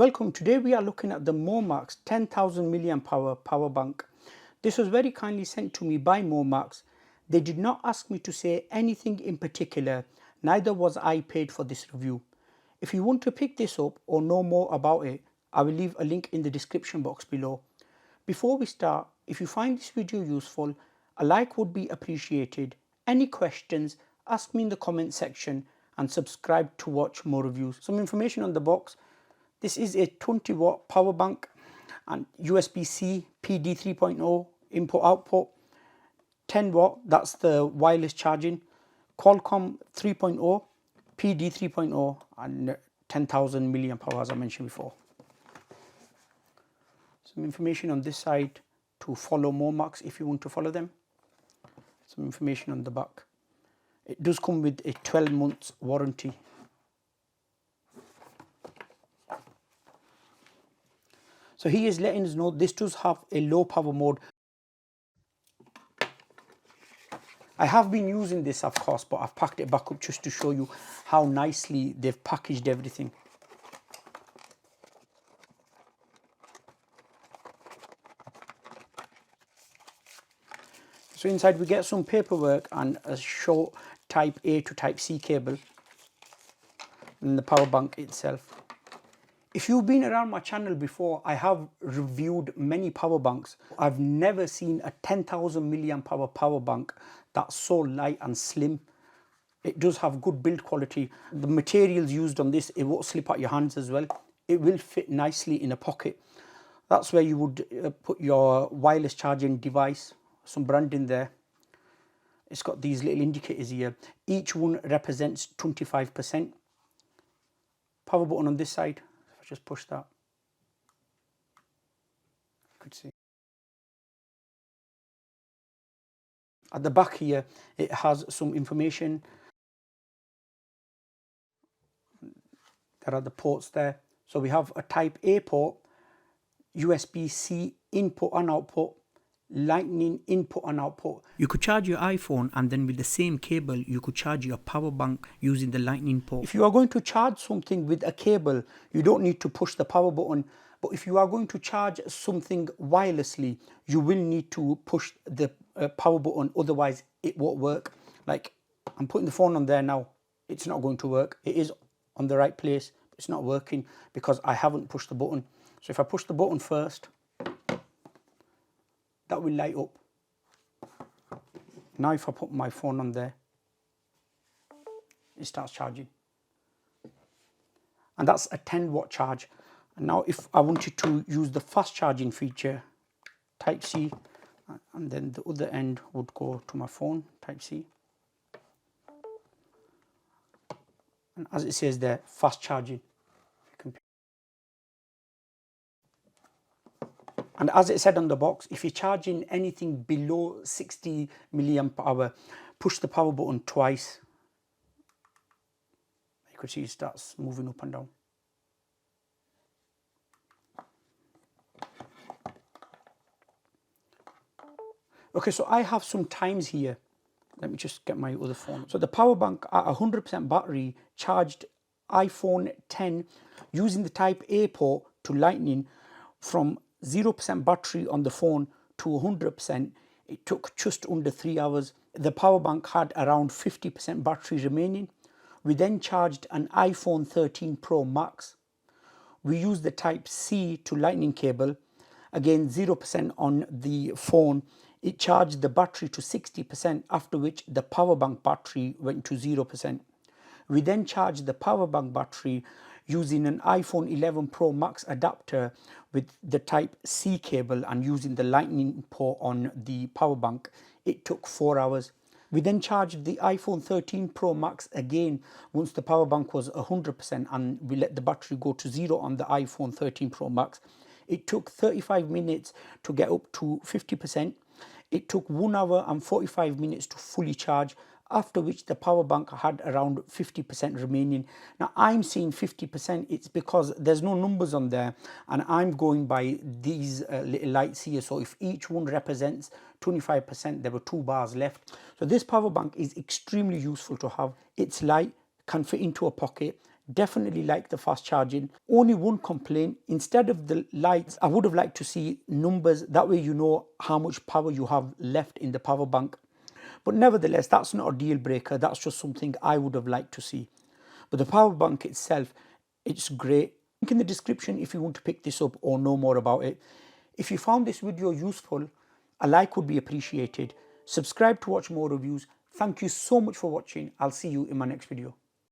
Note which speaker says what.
Speaker 1: Welcome. Today we are looking at the MOMAX 10,000 mAh power bank. This was very kindly sent to me by MOMAX. They did not ask me to say anything in particular, neither was I paid for this review. If you want to pick this up or know more about it, I will leave a link in the description box below. Before we start, if you find this video useful, a like would be appreciated. Any questions, ask me in the comment section and subscribe to watch more reviews. Some information on the box. This is a 20 watt power bank and USB-C PD 3.0 input output, 10 watt, that's the wireless charging, Qualcomm 3.0, PD 3.0 and 10,000 mAh as I mentioned before. Some information on this side to follow MOMAX if you want to follow them. Some information on the back. It does come with a 12 months warranty. So he is letting us know this does have a low power mode. I have been using this of course, but I've packed it back up just to show you how nicely they've packaged everything. So inside we get some paperwork and a short type A to type C cable and the power bank itself. If you've been around my channel before, I have reviewed many power banks. I've never seen a 10,000 mAh power bank that's so light and slim. It does have good build quality. The materials used on this, it won't slip out your hands as well. It will fit nicely in a pocket. That's where you would put your wireless charging device. Some branding there. It's got these little indicators here. Each one represents 25%. Power button on this side. Just push that. You could see. At the back here, it has some information. There are the ports there. So we have a type A port, USB-C input and output, lightning input and output. You could charge your iPhone and then with the same cable you could charge your power bank using the lightning port. If you are going to charge something with a cable, you don't need to push the power button, but if you are going to charge something wirelessly, you will need to push the power button, otherwise it won't work. Like I'm putting the phone on there now, it's not going to work. It is on the right place, but it's not working because I haven't pushed the button. So if I push the button first, that will light up. Now if I put my phone on there, it starts charging. And that's a 10 watt charge. And now if I wanted to use the fast charging feature, type C, and then the other end would go to my phone, type C. And as it says there, fast charging. And as it said on the box, if you're charging anything below 60 mAh, push the power button twice. You could see it starts moving up and down. Okay, so I have some times here. Let me just get my other phone. So the power bank at 100% battery charged iPhone 10 using the type A port to lightning from 0% battery on the phone to 100%. It took just under 3 hours. The power bank had around 50% battery remaining. We then charged an iPhone 13 Pro Max. We used the type C to lightning cable. Again 0% on the phone. It charged the battery to 60%, after which the power bank battery went to 0%. We then charged the power bank battery using an iPhone 11 Pro Max adapter with the type C cable and using the lightning port on the power bank. It took 4 hours. We then charged the iPhone 13 Pro Max again once the power bank was 100%, and we let the battery go to 0 on the iPhone 13 Pro Max. It took 35 minutes to get up to 50%. It took 1 hour and 45 minutes to fully charge, after which the power bank had around 50% remaining. Now I'm seeing 50%, it's because there's no numbers on there and I'm going by these little lights here. So if each one represents 25%, there were 2 bars left. So this power bank is extremely useful to have. It's light, can fit into a pocket, Definitely like the fast charging. Only one complaint, instead of the lights, I would have liked to see numbers. That way you know how much power you have left in the power bank. But nevertheless, that's not a deal breaker. That's just something I would have liked to see. But the power bank itself, it's great. Link in the description if you want to pick this up or know more about it. If you found this video useful, a like would be appreciated. Subscribe to watch more reviews. Thank you so much for watching. I'll see you in my next video.